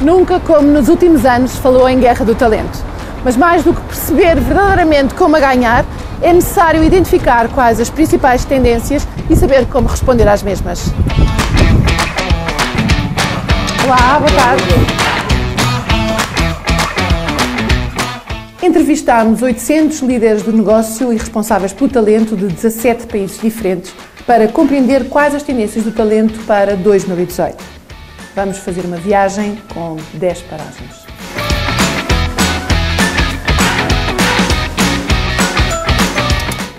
Nunca, como nos últimos anos, falou em guerra do talento. Mas mais do que perceber verdadeiramente como a ganhar, é necessário identificar quais as principais tendências e saber como responder às mesmas. Olá, boa tarde. Entrevistámos 800 líderes do negócio e responsáveis pelo talento de 17 países diferentes para compreender quais as tendências do talento para 2018. Vamos fazer uma viagem com 10 paragens.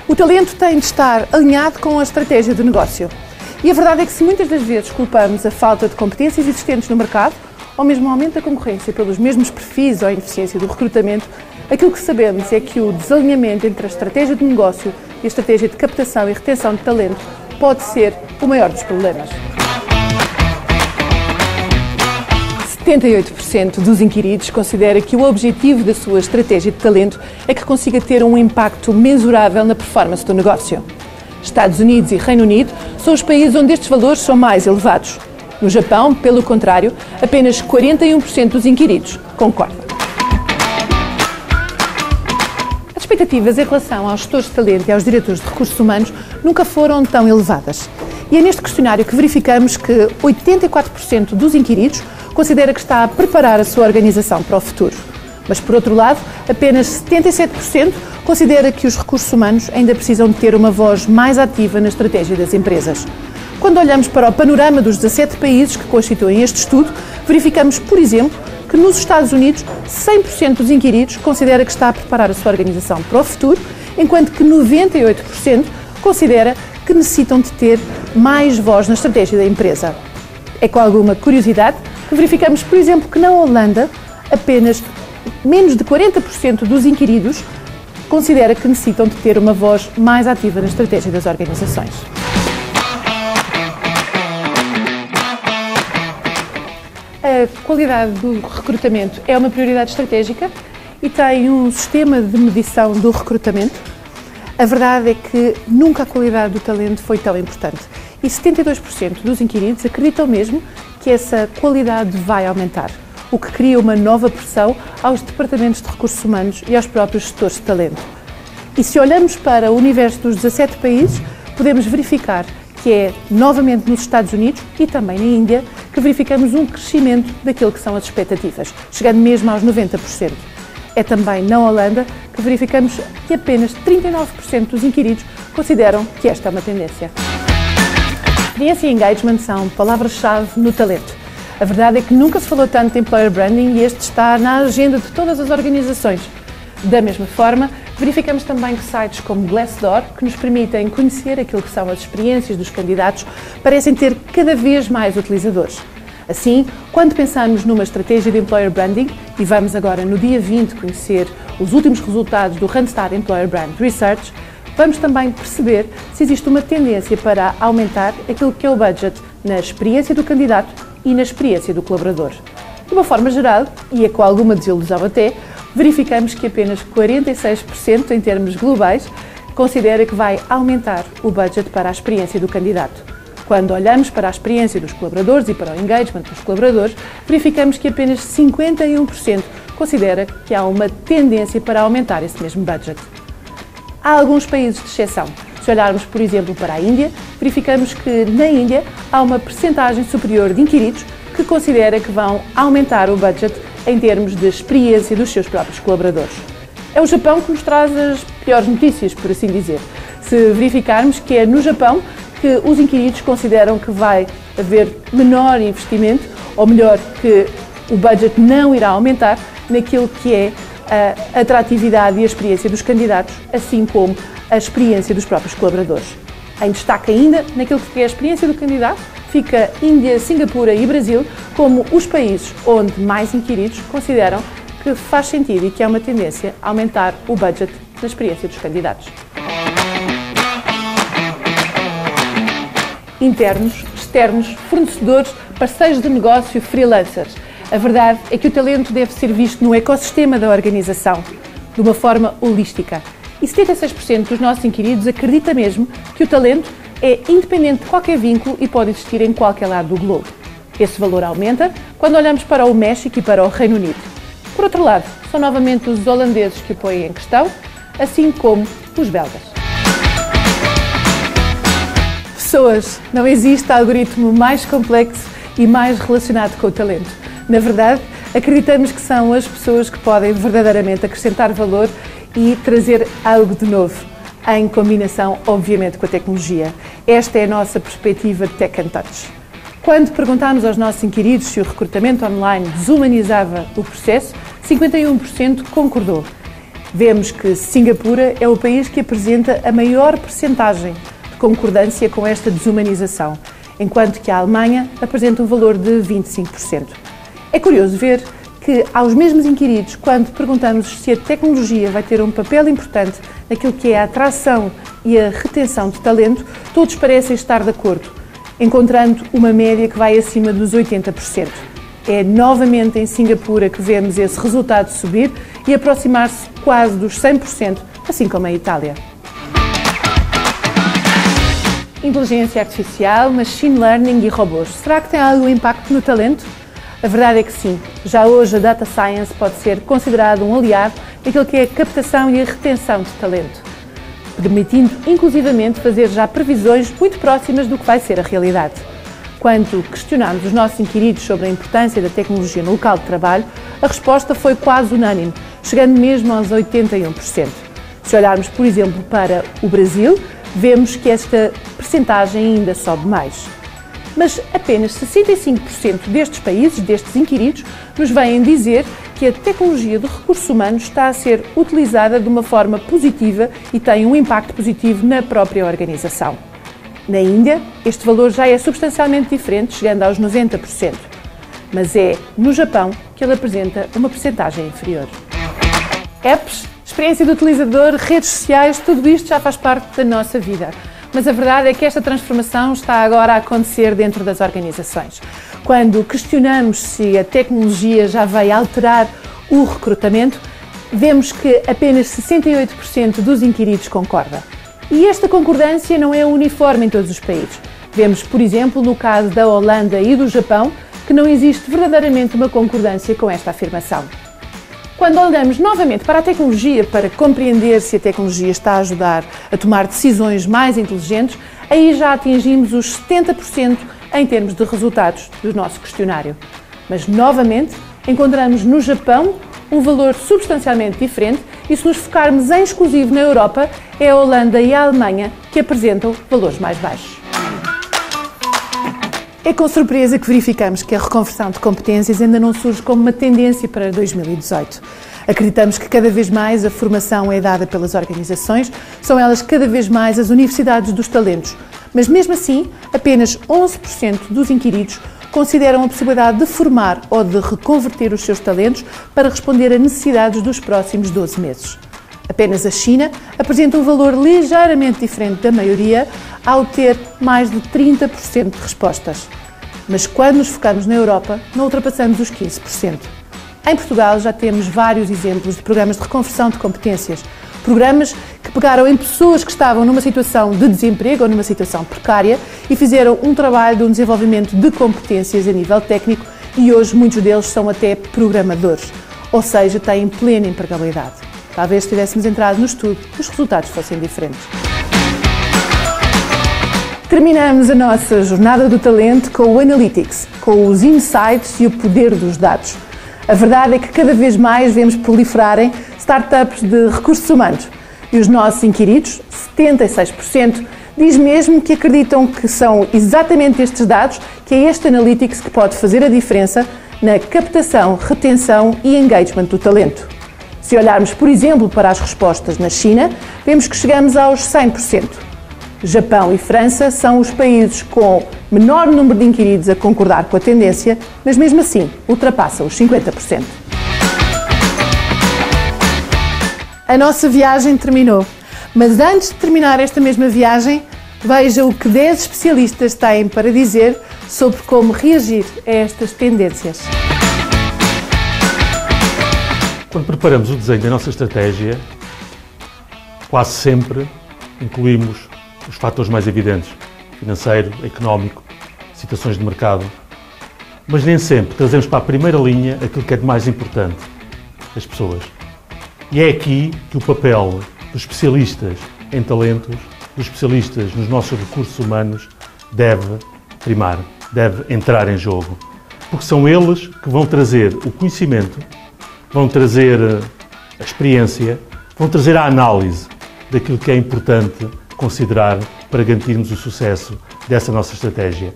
O talento tem de estar alinhado com a estratégia do negócio. E a verdade é que se muitas das vezes culpamos a falta de competências existentes no mercado, ou mesmo o aumento da concorrência pelos mesmos perfis ou a ineficiência do recrutamento, aquilo que sabemos é que o desalinhamento entre a estratégia de negócio e a estratégia de captação e retenção de talento pode ser o maior dos problemas. 78% dos inquiridos considera que o objetivo da sua estratégia de talento é que consiga ter um impacto mensurável na performance do negócio. Estados Unidos e Reino Unido são os países onde estes valores são mais elevados. No Japão, pelo contrário, apenas 41% dos inquiridos concordam. As expectativas em relação aos gestores de talento e aos diretores de recursos humanos nunca foram tão elevadas. E é neste questionário que verificamos que 84% dos inquiridos considera que está a preparar a sua organização para o futuro. Mas, por outro lado, apenas 77% considera que os recursos humanos ainda precisam de ter uma voz mais ativa na estratégia das empresas. Quando olhamos para o panorama dos 17 países que constituem este estudo, verificamos, por exemplo, que nos Estados Unidos 100% dos inquiridos considera que está a preparar a sua organização para o futuro, enquanto que 98% considera que necessitam de ter mais voz na estratégia da empresa. É com alguma curiosidade que verificamos, por exemplo, que na Holanda apenas menos de 40% dos inquiridos considera que necessitam de ter uma voz mais ativa na estratégia das organizações. A qualidade do recrutamento é uma prioridade estratégica e tem um sistema de medição do recrutamento. A verdade é que nunca a qualidade do talento foi tão importante e 72% dos inquiridos acreditam mesmo que essa qualidade vai aumentar, o que cria uma nova pressão aos departamentos de recursos humanos e aos próprios gestores de talento. E se olhamos para o universo dos 17 países, podemos verificar que é novamente nos Estados Unidos e também na Índia que verificamos um crescimento daquilo que são as expectativas, chegando mesmo aos 90%. É também na Holanda que verificamos que apenas 39% dos inquiridos consideram que esta é uma tendência. Experiência e engagement são palavras-chave no talento. A verdade é que nunca se falou tanto de employer branding e este está na agenda de todas as organizações. Da mesma forma, verificamos também que sites como Glassdoor, que nos permitem conhecer aquilo que são as experiências dos candidatos, parecem ter cada vez mais utilizadores. Assim, quando pensamos numa estratégia de employer branding, e vamos agora no dia 20 conhecer os últimos resultados do Randstad Employer Brand Research, vamos também perceber se existe uma tendência para aumentar aquilo que é o budget na experiência do candidato e na experiência do colaborador. De uma forma geral, e é com alguma desilusão até, verificamos que apenas 46% em termos globais considera que vai aumentar o budget para a experiência do candidato. Quando olhamos para a experiência dos colaboradores e para o engagement dos colaboradores, verificamos que apenas 51% considera que há uma tendência para aumentar esse mesmo budget. Há alguns países de exceção. Se olharmos, por exemplo, para a Índia, verificamos que na Índia há uma percentagem superior de inquiridos que considera que vão aumentar o budget em termos de experiência dos seus próprios colaboradores. É o Japão que nos traz as piores notícias, por assim dizer. Se verificarmos que é no Japão que os inquiridos consideram que vai haver menor investimento, ou melhor, que o budget não irá aumentar naquilo que é a atratividade e a experiência dos candidatos, assim como a experiência dos próprios colaboradores. Em destaque ainda, naquilo que é a experiência do candidato, fica Índia, Singapura e Brasil como os países onde mais inquiridos consideram que faz sentido e que há uma tendência a aumentar o budget na experiência dos candidatos. Internos, externos, fornecedores, parceiros de negócio, freelancers. A verdade é que o talento deve ser visto no ecossistema da organização, de uma forma holística. E 76% dos nossos inquiridos acredita mesmo que o talento é independente de qualquer vínculo e pode existir em qualquer lado do globo. Esse valor aumenta quando olhamos para o México e para o Reino Unido. Por outro lado, são novamente os holandeses que o põem em questão, assim como os belgas. Pessoas, não existe algoritmo mais complexo e mais relacionado com o talento. Na verdade, acreditamos que são as pessoas que podem verdadeiramente acrescentar valor e trazer algo de novo, em combinação, obviamente, com a tecnologia. Esta é a nossa perspectiva de Tech and Touch. Quando perguntámos aos nossos inquiridos se o recrutamento online desumanizava o processo, 51% concordou. Vemos que Singapura é o país que apresenta a maior percentagem de concordância com esta desumanização, enquanto que a Alemanha apresenta um valor de 25%. É curioso ver que, aos mesmos inquiridos, quando perguntamos se a tecnologia vai ter um papel importante naquilo que é a atração e a retenção de talento, todos parecem estar de acordo, encontrando uma média que vai acima dos 80%. É novamente em Singapura que vemos esse resultado subir e aproximar-se quase dos 100%, assim como a Itália. Inteligência artificial, machine learning e robôs. Será que tem algum impacto no talento? A verdade é que sim. Já hoje a data science pode ser considerado um aliado naquilo que é a captação e a retenção de talento, permitindo inclusivamente fazer já previsões muito próximas do que vai ser a realidade. Quando questionámos os nossos inquiridos sobre a importância da tecnologia no local de trabalho, a resposta foi quase unânime, chegando mesmo aos 81%. Se olharmos, por exemplo, para o Brasil, vemos que esta percentagem ainda sobe mais. Mas apenas 65% destes países, destes inquiridos, nos vêm dizer que a tecnologia de recursos humanos está a ser utilizada de uma forma positiva e tem um impacto positivo na própria organização. Na Índia, este valor já é substancialmente diferente, chegando aos 90%. Mas é no Japão que ele apresenta uma percentagem inferior. Apps, experiência do utilizador, redes sociais, tudo isto já faz parte da nossa vida. Mas a verdade é que esta transformação está agora a acontecer dentro das organizações. Quando questionamos se a tecnologia já vai alterar o recrutamento, vemos que apenas 68% dos inquiridos concorda. E esta concordância não é uniforme em todos os países. Vemos, por exemplo, no caso da Holanda e do Japão, que não existe verdadeiramente uma concordância com esta afirmação. Quando olhamos novamente para a tecnologia, para compreender se a tecnologia está a ajudar a tomar decisões mais inteligentes, aí já atingimos os 70% em termos de resultados do nosso questionário. Mas, novamente, encontramos no Japão um valor substancialmente diferente e, se nos focarmos em exclusivo na Europa, é a Holanda e a Alemanha que apresentam valores mais baixos. É com surpresa que verificamos que a reconversão de competências ainda não surge como uma tendência para 2018. Acreditamos que cada vez mais a formação é dada pelas organizações, são elas cada vez mais as universidades dos talentos, mas mesmo assim, apenas 11% dos inquiridos consideram a possibilidade de formar ou de reconverter os seus talentos para responder a necessidades dos próximos 12 meses. Apenas a China apresenta um valor ligeiramente diferente da maioria, ao ter mais de 30% de respostas. Mas quando nos focamos na Europa, não ultrapassamos os 15%. Em Portugal já temos vários exemplos de programas de reconversão de competências, programas que pegaram em pessoas que estavam numa situação de desemprego ou numa situação precária e fizeram um trabalho de um desenvolvimento de competências a nível técnico e hoje muitos deles são até programadores, ou seja, têm plena empregabilidade. Talvez se tivéssemos entrado no estudo, os resultados fossem diferentes. Terminamos a nossa jornada do talento com o Analytics, com os insights e o poder dos dados. A verdade é que cada vez mais vemos proliferarem startups de recursos humanos e os nossos inquiridos, 76%, diz mesmo que acreditam que são exatamente estes dados, que é este Analytics que pode fazer a diferença na captação, retenção e engagement do talento. Se olharmos, por exemplo, para as respostas na China, vemos que chegamos aos 100%. Japão e França são os países com menor número de inquiridos a concordar com a tendência, mas mesmo assim ultrapassam os 50%. A nossa viagem terminou, mas antes de terminar esta mesma viagem, veja o que 10 especialistas têm para dizer sobre como reagir a estas tendências. Quando preparamos o desenho da nossa estratégia, quase sempre incluímos os fatores mais evidentes: financeiro, económico, situações de mercado. mas nem sempre trazemos para a primeira linha aquilo que é de mais importante, as pessoas. E é aqui que o papel dos especialistas em talentos, dos especialistas nos nossos recursos humanos, deve primar, deve entrar em jogo. Porque são eles que vão trazer o conhecimento, vão trazer a experiência, vão trazer a análise daquilo que é importante considerar para garantirmos o sucesso dessa nossa estratégia.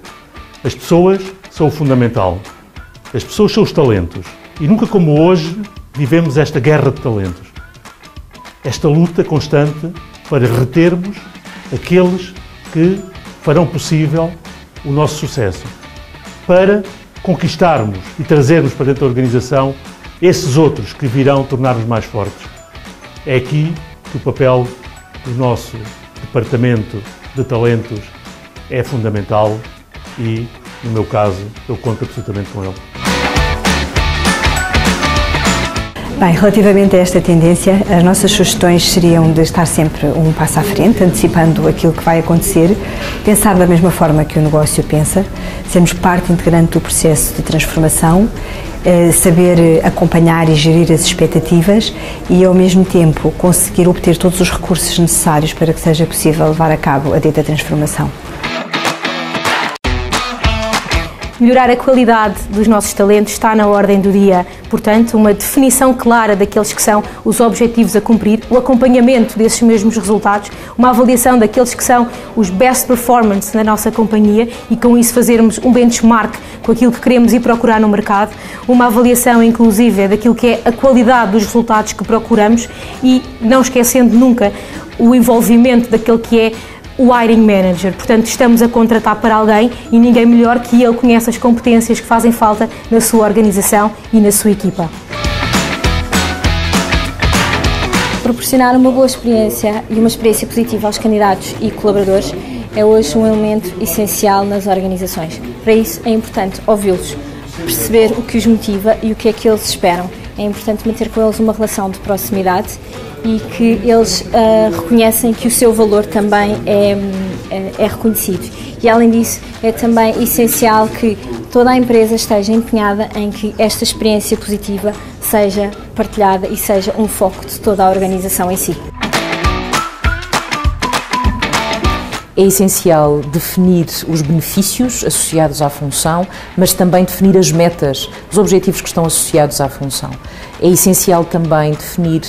As pessoas são o fundamental. As pessoas são os talentos. E nunca como hoje vivemos esta guerra de talentos. Esta luta constante para retermos aqueles que farão possível o nosso sucesso. Para conquistarmos e trazermos para dentro da organização esses outros que virão tornar-nos mais fortes. É aqui que o papel do nosso departamento de talentos é fundamental e, no meu caso, eu conto absolutamente com ele. Bem, relativamente a esta tendência, as nossas sugestões seriam de estar sempre um passo à frente, antecipando aquilo que vai acontecer, pensar da mesma forma que o negócio pensa, sermos parte integrante do processo de transformação, saber acompanhar e gerir as expectativas e, ao mesmo tempo, conseguir obter todos os recursos necessários para que seja possível levar a cabo a dita transformação. Melhorar a qualidade dos nossos talentos está na ordem do dia. Portanto, uma definição clara daqueles que são os objetivos a cumprir, o acompanhamento desses mesmos resultados, uma avaliação daqueles que são os best performance na nossa companhia e com isso fazermos um benchmark com aquilo que queremos ir procurar no mercado, uma avaliação inclusive daquilo que é a qualidade dos resultados que procuramos e não esquecendo nunca o envolvimento daquele que é o hiring manager. Portanto, estamos a contratar para alguém e ninguém melhor que ele conhece as competências que fazem falta na sua organização e na sua equipa. Proporcionar uma boa experiência e uma experiência positiva aos candidatos e colaboradores é hoje um elemento essencial nas organizações. Para isso é importante ouvi-los, perceber o que os motiva e o que é que eles esperam. É importante manter com eles uma relação de proximidade e que eles reconhecem que o seu valor também é reconhecido. E além disso, é também essencial que toda a empresa esteja empenhada em que esta experiência positiva seja partilhada e seja um foco de toda a organização em si. É essencial definir os benefícios associados à função, mas também definir as metas, os objetivos que estão associados à função. É essencial também definir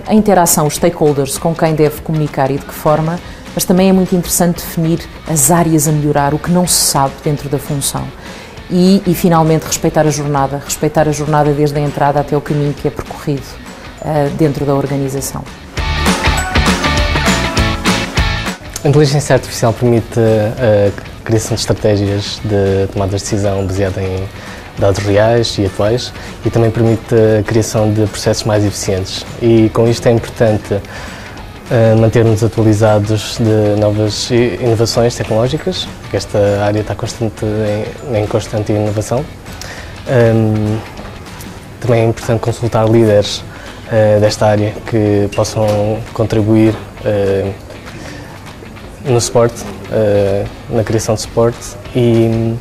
a interação, os stakeholders, com quem deve comunicar e de que forma, mas também é muito interessante definir as áreas a melhorar, o que não se sabe dentro da função. E finalmente, respeitar a jornada desde a entrada até o caminho que é percorrido dentro da organização. A inteligência artificial permite a criação de estratégias de tomada de decisão baseada em dados reais e atuais e também permite a criação de processos mais eficientes. E com isto é importante manter-nos atualizados de novas inovações tecnológicas, porque esta área está em constante inovação. Também é importante consultar líderes desta área que possam contribuir no suporte, na criação de suporte e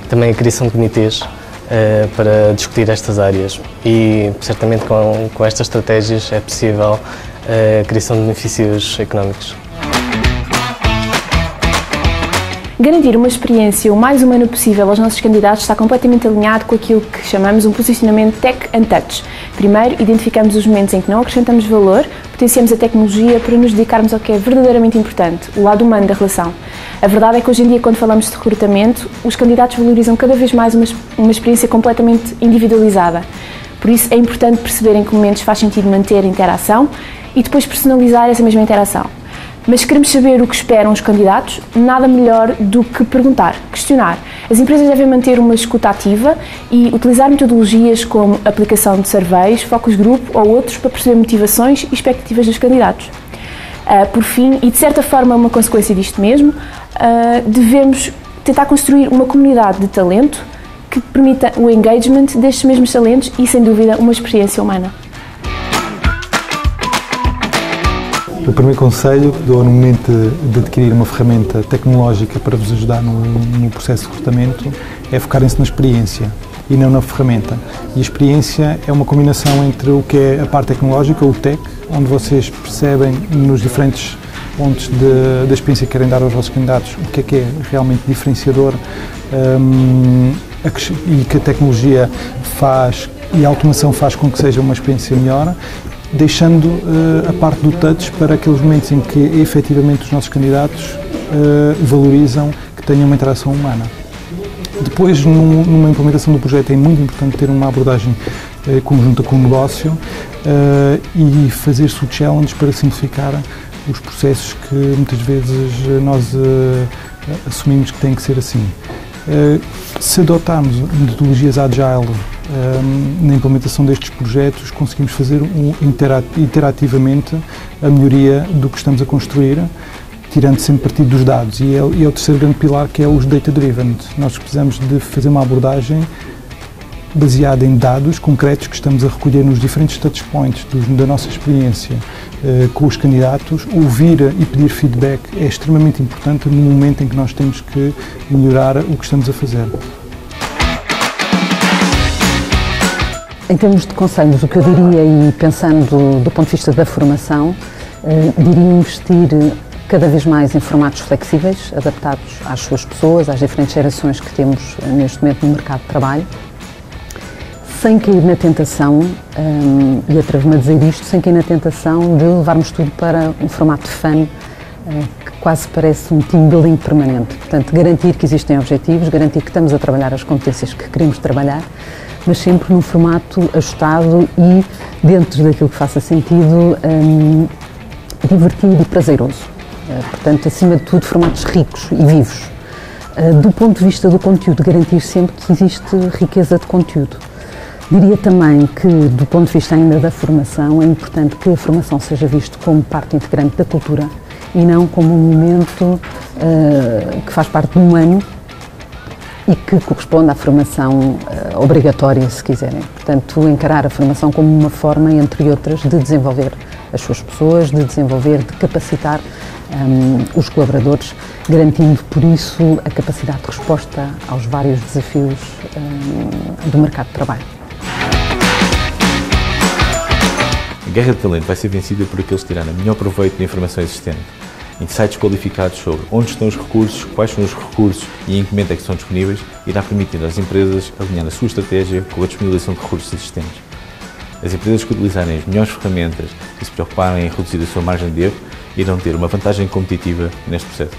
também a criação de comitês para discutir estas áreas. E certamente com estas estratégias é possível a criação de benefícios económicos. Garantir uma experiência o mais humana possível aos nossos candidatos está completamente alinhado com aquilo que chamamos um posicionamento Tech and Touch. Primeiro, identificamos os momentos em que não acrescentamos valor, potenciamos a tecnologia para nos dedicarmos ao que é verdadeiramente importante, o lado humano da relação. A verdade é que hoje em dia, quando falamos de recrutamento, os candidatos valorizam cada vez mais uma experiência completamente individualizada. Por isso é importante perceber em que momentos faz sentido manter a interação e depois personalizar essa mesma interação. Mas se queremos saber o que esperam os candidatos, nada melhor do que perguntar, questionar. As empresas devem manter uma escuta ativa e utilizar metodologias como aplicação de surveys, focus group ou outros para perceber motivações e expectativas dos candidatos. Por fim, e de certa forma uma consequência disto mesmo, devemos tentar construir uma comunidade de talento que permita o engagement destes mesmos talentos e, sem dúvida, uma experiência humana. O primeiro conselho que dou no momento de adquirir uma ferramenta tecnológica para vos ajudar no processo de recrutamento é focarem-se na experiência e não na ferramenta. E a experiência é uma combinação entre o que é a parte tecnológica, o tech, onde vocês percebem nos diferentes pontos da experiência que querem dar aos vossos candidatos o que é realmente diferenciador e que a tecnologia faz e a automação faz com que seja uma experiência melhor, deixando a parte do touch para aqueles momentos em que efetivamente os nossos candidatos valorizam que tenham uma interação humana. Depois, numa implementação do projeto, é muito importante ter uma abordagem conjunta com o negócio e fazer-se o challenge para simplificar os processos que muitas vezes nós assumimos que tem que ser assim. Se adotarmos metodologias agile na implementação destes projetos, conseguimos fazer interativamente a melhoria do que estamos a construir, tirando sempre partido dos dados. E é o terceiro grande pilar, que é os data-driven. Nós precisamos de fazer uma abordagem baseada em dados concretos que estamos a recolher nos diferentes touchpoints da nossa experiência com os candidatos. Ouvir e pedir feedback é extremamente importante no momento em que nós temos que melhorar o que estamos a fazer. Em termos de conselhos, o que eu diria, e pensando do ponto de vista da formação, diria investir cada vez mais em formatos flexíveis, adaptados às suas pessoas, às diferentes gerações que temos neste momento no mercado de trabalho, sem cair na tentação, e atrevo-me a dizer isto, sem cair na tentação de levarmos tudo para um formato de fun, que quase parece um team building permanente. Portanto, garantir que existem objetivos, garantir que estamos a trabalhar as competências que queremos trabalhar, mas sempre num formato ajustado e, dentro daquilo que faça sentido, divertido e prazeroso. Portanto, acima de tudo, formatos ricos e vivos. Do ponto de vista do conteúdo, garantir sempre que existe riqueza de conteúdo. Diria também que, do ponto de vista ainda da formação, é importante que a formação seja vista como parte integrante da cultura e não como um momento que faz parte de um ano e que corresponde à formação obrigatória, se quiserem. Portanto, encarar a formação como uma forma, entre outras, de desenvolver as suas pessoas, de desenvolver, de capacitar os colaboradores, garantindo, por isso, a capacidade de resposta aos vários desafios do mercado de trabalho. A guerra de talento vai ser vencida por aqueles que tiraram o melhor proveito da informação existente. Insights qualificados sobre onde estão os recursos, quais são os recursos e em que momento é que são disponíveis, irá permitir às empresas alinhar a sua estratégia com a disponibilização de recursos existentes. As empresas que utilizarem as melhores ferramentas e se preocuparem em reduzir a sua margem de erro irão ter uma vantagem competitiva neste processo.